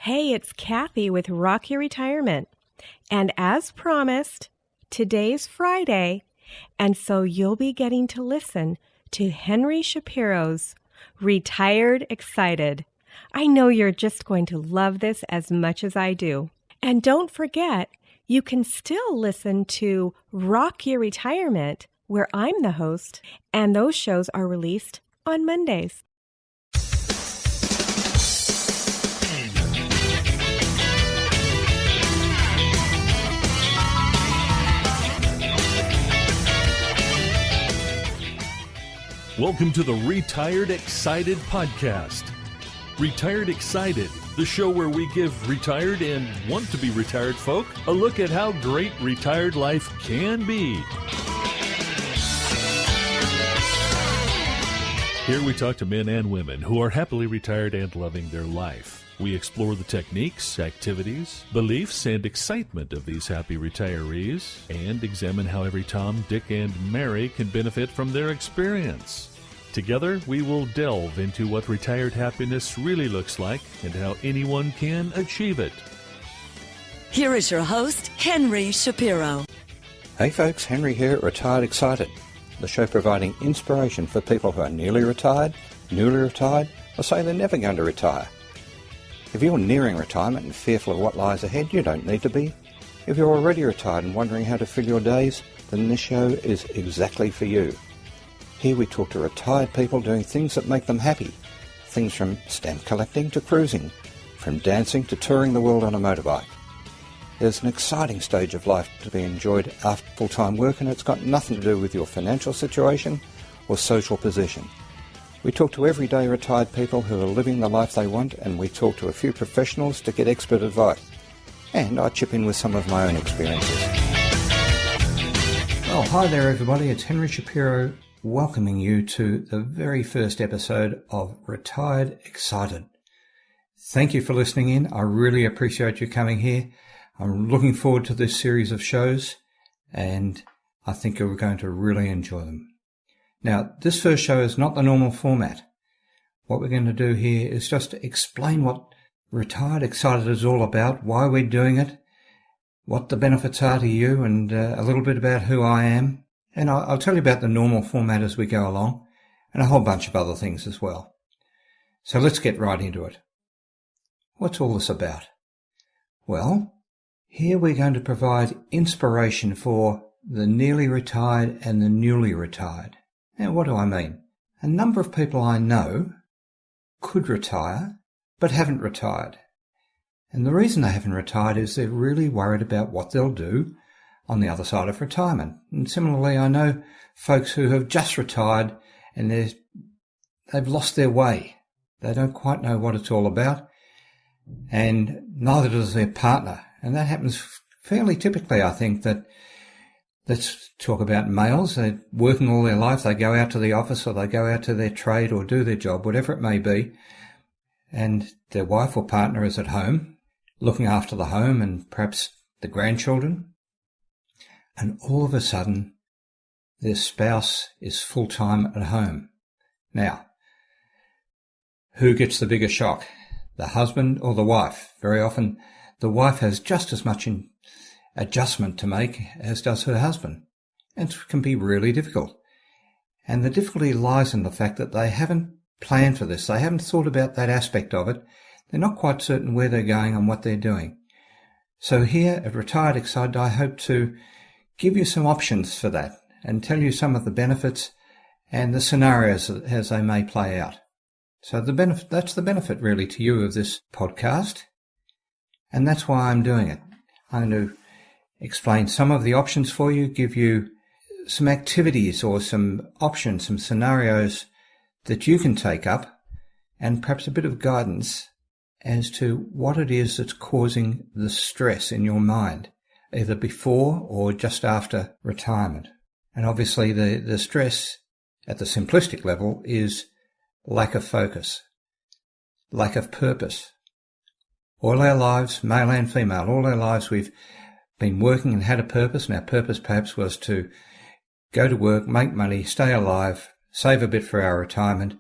Hey, it's Kathe with Rock Your Retirement. And as promised, today's Friday, and so you'll be getting to listen to Henry Shapiro's Retired Excited. I know you're just going to love this as much as I do. And don't forget, you can still listen to Rock Your Retirement, where I'm the host, and those shows are released on Mondays. Welcome to the Retired Excited podcast. Retired Excited, the show where we give retired and want to be retired folk a look at how great retired life can be. Here we talk to men and women who are happily retired and loving their life. We explore the techniques, activities, beliefs, and excitement of these happy retirees and examine how every Tom, Dick, and Mary can benefit from their experience. Together, we will delve into what retired happiness really looks like and how anyone can achieve it. Here is your host, Henry Shapiro. Hey folks, Henry here at Retired Excited, the show providing inspiration for people who are nearly retired, newly retired, or say they're never going to retire. If you're nearing retirement and fearful of what lies ahead, you don't need to be. If you're already retired and wondering how to fill your days, then this show is exactly for you. Here we talk to retired people doing things that make them happy. Things from stamp collecting to cruising, from dancing to touring the world on a motorbike. There's an exciting stage of life to be enjoyed after full-time work, and it's got nothing to do with your financial situation or social position. We talk to everyday retired people who are living the life they want, and we talk to a few professionals to get expert advice. And I chip in with some of my own experiences. Well, hi there everybody, it's Henry Shapiro welcoming you to the very first episode of Retired Excited. Thank you for listening in. I really appreciate you coming here. I'm looking forward to this series of shows, and I think you're going to really enjoy them. Now, this first show is not the normal format. What we're going to do here is just to explain what Retired Excited is all about, why we're doing it, what the benefits are to you, and a little bit about who I am. And I'll tell you about the normal format as we go along, and a whole bunch of other things as well. So let's get right into it. What's all this about? Well, here we're going to provide inspiration for the nearly retired and the newly retired. Now, what do I mean? A number of people I know could retire, but haven't retired. And the reason they haven't retired is they're really worried about what they'll do on the other side of retirement. And similarly, I know folks who have just retired and they've lost their way. They don't quite know what it's all about, and neither does their partner. And that happens fairly typically, I think, that let's talk about males. They're working all their life. They go out to the office or they go out to their trade or do their job, whatever it may be, and their wife or partner is at home looking after the home and perhaps the grandchildren. And all of a sudden, their spouse is full-time at home. Now, who gets the bigger shock? The husband or the wife? Very often, the wife has just as much adjustment to make as does her husband. And it can be really difficult. And the difficulty lies in the fact that they haven't planned for this. They haven't thought about that aspect of it. They're not quite certain where they're going and what they're doing. So here at Retired Excited, I hope to give you some options for that and tell you some of the benefits and the scenarios as they may play out. So that's the benefit really to you of this podcast, and that's why I'm doing it. I'm going to explain some of the options for you, give you some activities or some options, some scenarios that you can take up, and perhaps a bit of guidance as to what it is that's causing the stress in your mind, either before or just after retirement. And obviously the stress at the simplistic level is lack of focus, lack of purpose. All our lives, male and female, all our lives we've been working and had a purpose, and our purpose perhaps was to go to work, make money, stay alive, save a bit for our retirement,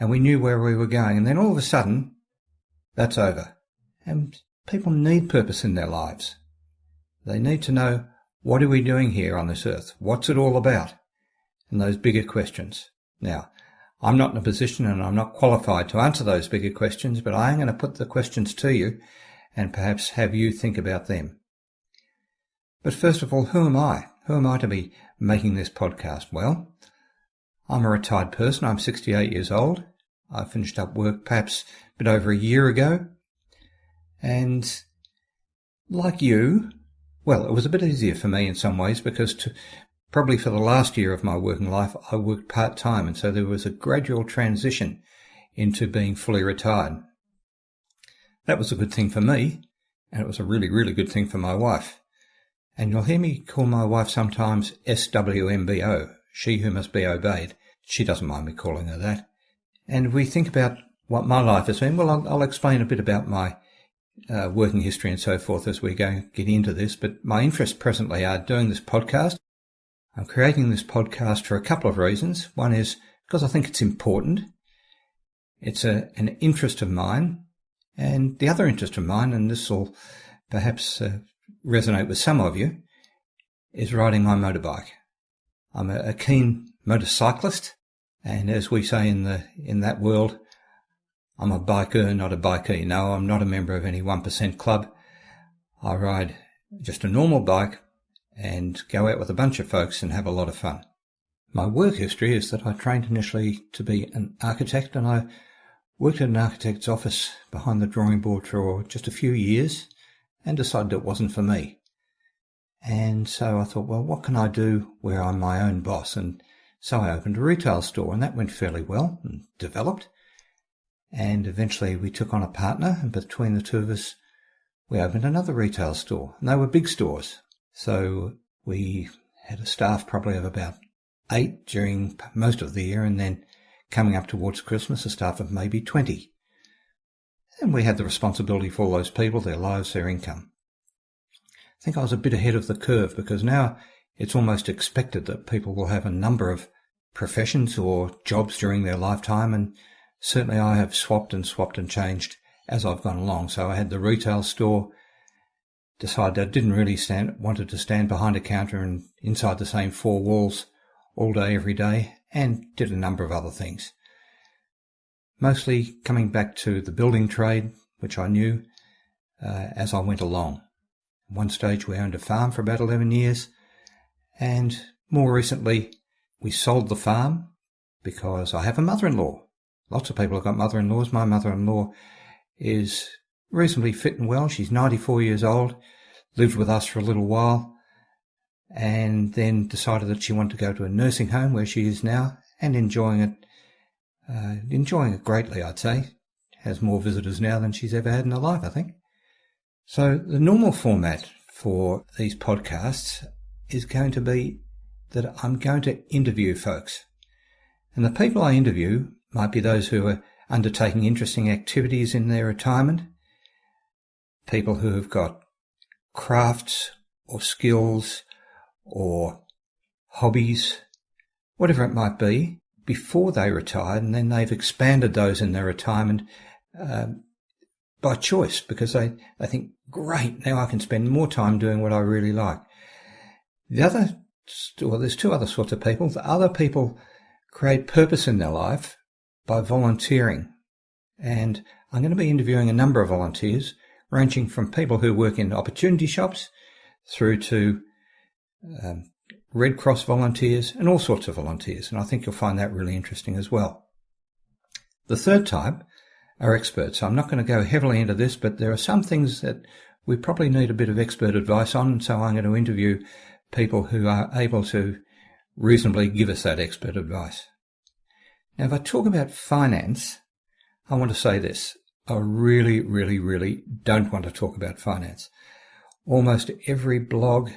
and we knew where we were going. And then all of a sudden, that's over. And people need purpose in their lives. They need to know, what are we doing here on this earth? What's it all about? And those bigger questions. Now, I'm not in a position and I'm not qualified to answer those bigger questions, but I am going to put the questions to you and perhaps have you think about them. But first of all, who am I? Who am I to be making this podcast? Well, I'm a retired person. I'm 68 years old. I finished up work perhaps a bit over a year ago. And like you, well, it was a bit easier for me in some ways because probably for the last year of my working life, I worked part-time, and so there was a gradual transition into being fully retired. That was a good thing for me, and it was a really, really good thing for my wife. And you'll hear me call my wife sometimes SWMBO, she who must be obeyed. She doesn't mind me calling her that. And we think about what my life has been. Well, I'll explain a bit about my working history and so forth as we get into this, but my interests presently are doing this podcast. I'm creating this podcast for a couple of reasons. One is because I think it's important. It's an interest of mine. And the other interest of mine, and this will perhaps resonate with some of you, is riding my motorbike. I'm a keen motorcyclist, and as we say in that world, I'm a biker, not a bikey. No, I'm not a member of any 1% club. I ride just a normal bike and go out with a bunch of folks and have a lot of fun. My work history is that I trained initially to be an architect, and I worked at an architect's office behind the drawing board for just a few years and decided it wasn't for me. And so I thought, well, what can I do where I'm my own boss? And so I opened a retail store, and that went fairly well and developed. And eventually we took on a partner, and between the two of us, we opened another retail store. And they were big stores. So we had a staff probably of about 8 during most of the year, and then coming up towards Christmas, a staff of maybe 20. And we had the responsibility for all those people, their lives, their income. I think I was a bit ahead of the curve, because now it's almost expected that people will have a number of professions or jobs during their lifetime, and certainly I have swapped and changed as I've gone along. So I had the retail store, decided I didn't really wanted to stand behind a counter and inside the same 4 walls all day, every day, and did a number of other things. Mostly coming back to the building trade, which I knew as I went along. At one stage we owned a farm for about 11 years, and more recently we sold the farm because I have a mother-in-law. Lots of people have got mother-in-laws. My mother-in-law is reasonably fit and well. She's 94 years old, lived with us for a little while, and then decided that she wanted to go to a nursing home where she is now, and enjoying it greatly, I'd say. Has more visitors now than she's ever had in her life, I think. So the normal format for these podcasts is going to be that I'm going to interview folks. And the people I interview might be those who are undertaking interesting activities in their retirement, people who have got crafts or skills or hobbies, whatever it might be, before they retired, and then they've expanded those in their retirement by choice, because they think, great, now I can spend more time doing what I really like. There's 2 other sorts of people. The other people create purpose in their life by volunteering. And I'm going to be interviewing a number of volunteers, ranging from people who work in opportunity shops through to Red Cross volunteers and all sorts of volunteers. And I think you'll find that really interesting as well. The third type are experts. I'm not going to go heavily into this, but there are some things that we probably need a bit of expert advice on. So I'm going to interview people who are able to reasonably give us that expert advice. Now, if I talk about finance, I want to say this. I really, really, really don't want to talk about finance. Almost every blog,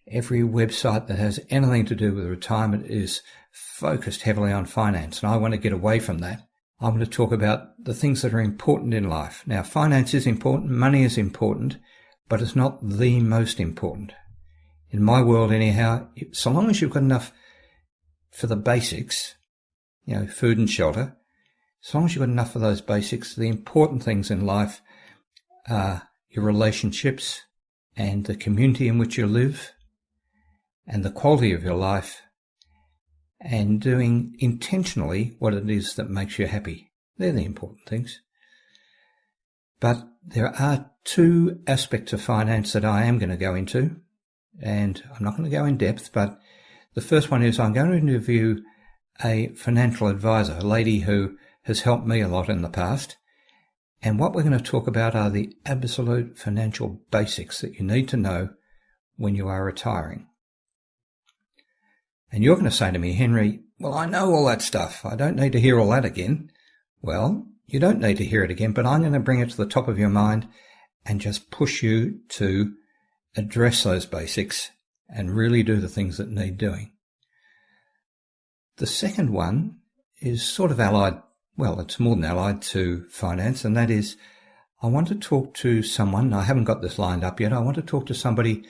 every website that has anything to do with retirement is focused heavily on finance, and I want to get away from that. I want to talk about the things that are important in life. Now, finance is important, money is important, but it's not the most important. In my world anyhow, so long as you've got enough for the basics, food and shelter, as long as you've got enough of those basics, the important things in life are your relationships and the community in which you live and the quality of your life and doing intentionally what it is that makes you happy. They're the important things. But there are two aspects of finance that I am going to go into, and I'm not going to go in depth, but the first one is I'm going to interview a financial advisor, a lady who has helped me a lot in the past. And what we're going to talk about are the absolute financial basics that you need to know when you are retiring. And you're going to say to me, Henry, well, I know all that stuff. I don't need to hear all that again. Well, you don't need to hear it again, but I'm going to bring it to the top of your mind and just push you to address those basics and really do the things that need doing. The second one is sort of allied, well, it's more than allied to finance, and that is I want to talk to someone, I haven't got this lined up yet, I want to talk to somebody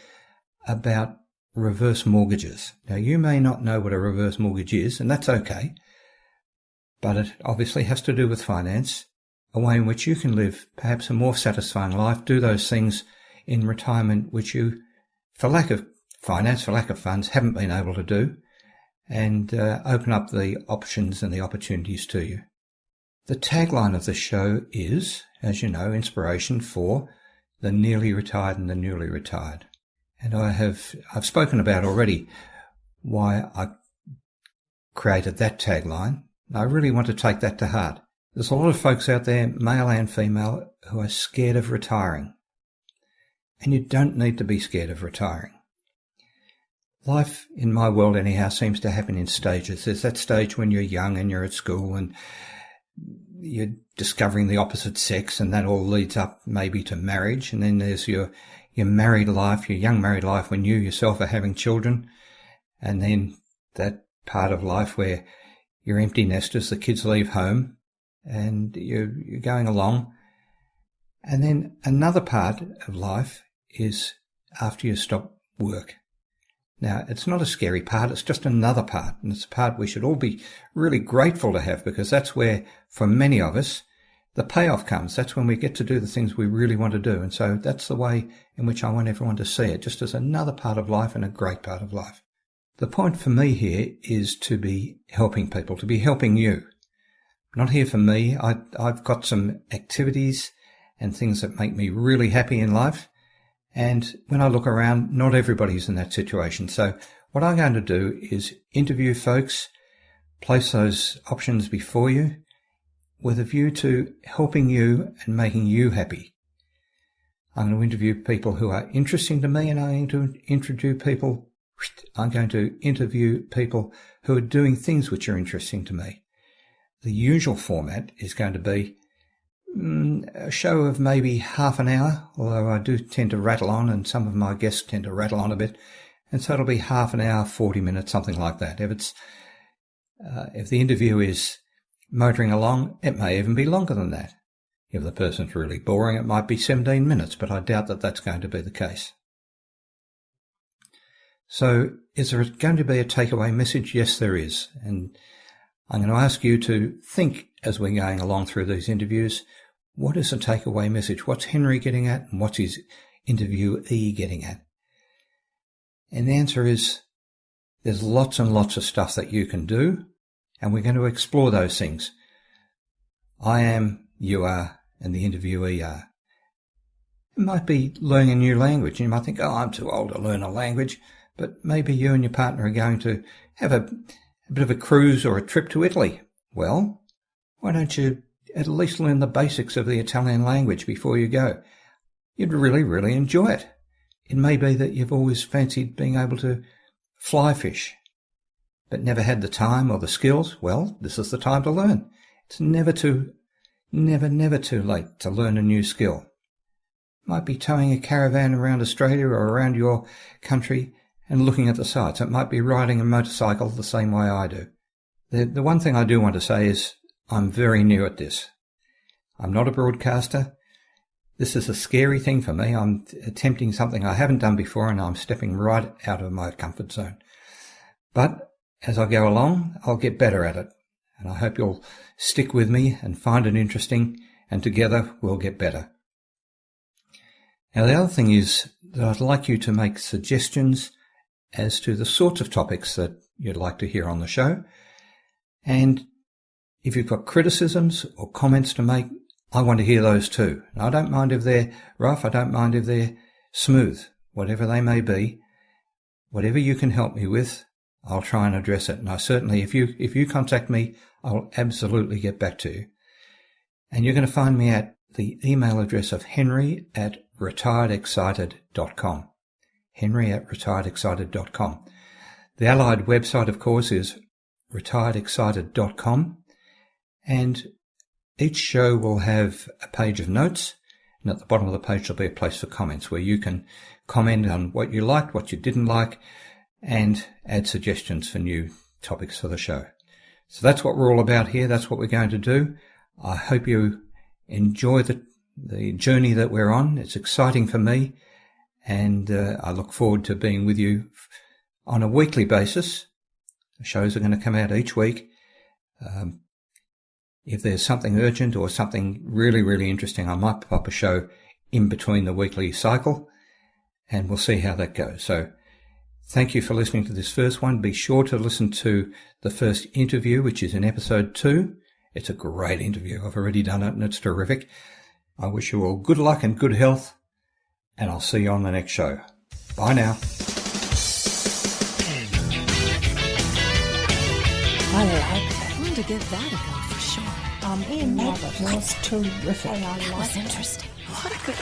about reverse mortgages. Now, you may not know what a reverse mortgage is, and that's okay, but it obviously has to do with finance, a way in which you can live perhaps a more satisfying life, do those things in retirement which you, for lack of finance, for lack of funds, haven't been able to do, and open up the options and the opportunities to you. The tagline of the show is, as you know, inspiration for the nearly retired and the newly retired. And I've spoken about already why I created that tagline. I really want to take that to heart. There's a lot of folks out there, male and female, who are scared of retiring. And you don't need to be scared of retiring. Life, in my world anyhow, seems to happen in stages. There's that stage when you're young and you're at school and you're discovering the opposite sex, and that all leads up maybe to marriage. And then there's your married life, your young married life, when you yourself are having children. And then that part of life where you're empty nesters, the kids leave home and you're going along. And then another part of life is after you stop work. Now, it's not a scary part, it's just another part, and it's a part we should all be really grateful to have, because that's where, for many of us, the payoff comes. That's when we get to do the things we really want to do, and so that's the way in which I want everyone to see it, just as another part of life and a great part of life. The point for me here is to be helping people, to be helping you. Not here for me. I've got some activities and things that make me really happy in life. And when I look around, not everybody's in that situation. So what I'm going to do is interview folks, place those options before you with a view to helping you and making you happy. I'm going to interview people who are interesting to me, and I'm going to interview people who are doing things which are interesting to me. The usual format is going to be a show of maybe half an hour, although I do tend to rattle on, and some of my guests tend to rattle on a bit, and so it'll be half an hour, 40 minutes, something like that. If the interview is motoring along, it may even be longer than that. If the person's really boring, it might be 17 minutes, but I doubt that that's going to be the case. So is there going to be a takeaway message? Yes, there is. And I'm going to ask you to think as we're going along through these interviews, what is the takeaway message? What's Henry getting at, and what's his interviewee getting at? And the answer is there's lots and lots of stuff that you can do, and we're going to explore those things. I am, you are, and the interviewee are. It might be learning a new language. You might think, oh, I'm too old to learn a language, but maybe you and your partner are going to have a bit of a cruise or a trip to Italy. Well, why don't you at least learn the basics of the Italian language before you go? You'd really, really enjoy it. It may be that you've always fancied being able to fly fish, but never had the time or the skills. Well, this is the time to learn. It's never too late to learn a new skill. It might be towing a caravan around Australia or around your country and looking at the sights. It might be riding a motorcycle the same way I do. The one thing I do want to say is I'm very new at this. I'm not a broadcaster. This is a scary thing for me. I'm attempting something I haven't done before, and I'm stepping right out of my comfort zone. But as I go along, I'll get better at it. And I hope you'll stick with me and find it interesting, and together we'll get better. Now, the other thing is that I'd like you to make suggestions as to the sorts of topics that you'd like to hear on the show. And if you've got criticisms or comments to make, I want to hear those too. I don't mind if they're rough. I don't mind if they're smooth. Whatever they may be, whatever you can help me with, I'll try and address it. And I certainly, if you contact me, I'll absolutely get back to you. And you're going to find me at the email address of henry@retiredexcited.com. henry@retiredexcited.com. The allied website, of course, is retiredexcited.com. And each show will have a page of notes. And at the bottom of the page, there'll be a place for comments where you can comment on what you liked, what you didn't like, and add suggestions for new topics for the show. So that's what we're all about here. That's what we're going to do. I hope you enjoy the journey that we're on. It's exciting for me, and I look forward to being with you on a weekly basis. The shows are going to come out each week. If there's something urgent or something really, really interesting, I might pop up a show in between the weekly cycle, and we'll see how that goes. So thank you for listening to this first one. Be sure to listen to the first interview, which is in episode 2. It's a great interview. I've already done it, and it's terrific. I wish you all good luck and good health, and I'll see you on the next show. Bye now. I like that. I'm going to give that a go for sure. Ian, that was terrific. That was interesting. What a good